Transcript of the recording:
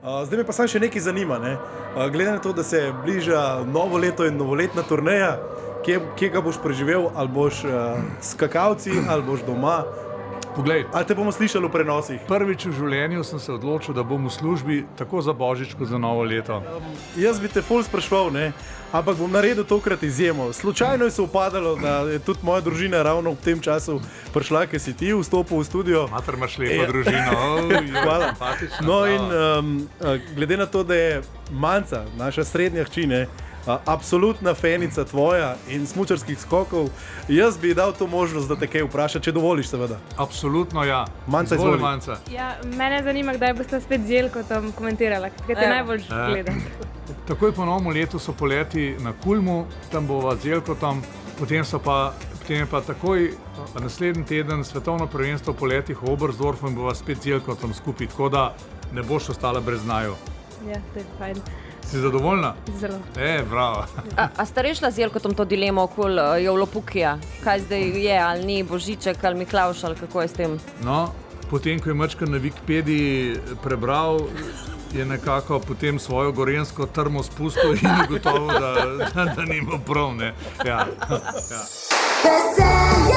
Zdaj me pa samo še nekaj zanima. Glede na to, da se bliža novo leto in novoletna turneja, kje ga boš preživel, ali boš s skakalci, ali boš doma? Poglej, Ali te bomo slišali v prenosih? prvič v življenju sem se odločil, da bom v službi tako za Božič kot za novo leto. Jaz bi te ful spraševal, ampak bom naredil tokrat izjemo. Slučajno je se upadalo, da je tudi moja družina ravno v tem času prišla, ker si ti vstopil v studio. Mater, imaš lepo družino. Hvala. No in glede na to, da je Manca, naša srednja hči, absolutna fenica tvoja in smučarskih skokov, jaz bi dal to možnost, da te kaj vpraša, če dovoliš, seveda. Absolutno ja. Manca, Izvoli, izvoli. Manca. Ja, mene zanima, kdaj boste spet z Jelkotom komentirala, kaj te najbolj gleda. Takoj po novem letu so poleti na Kulmu, tam bova z Jelkotom, potem je pa takoj naslednji teden svetovno prvenstvo po letih v Oberstdorfu in bova spet z Jelkotom skupaj, tako da ne boš ostala brez naju. Ja, to je fajn. Si zadovoljna? Zelo. Bravo. A ste rešila z Jelkotom to dilemo okoli Jovlopukija? Kaj zdaj je, ali ni Božiček, ali Miklavž, ali kako je s tem? No, potem, ko je Mačka na Wikipediji prebral, je nekako potem svojo gorenjsko trmo spustil in ugotovil, da nima prav, Ja. Veselje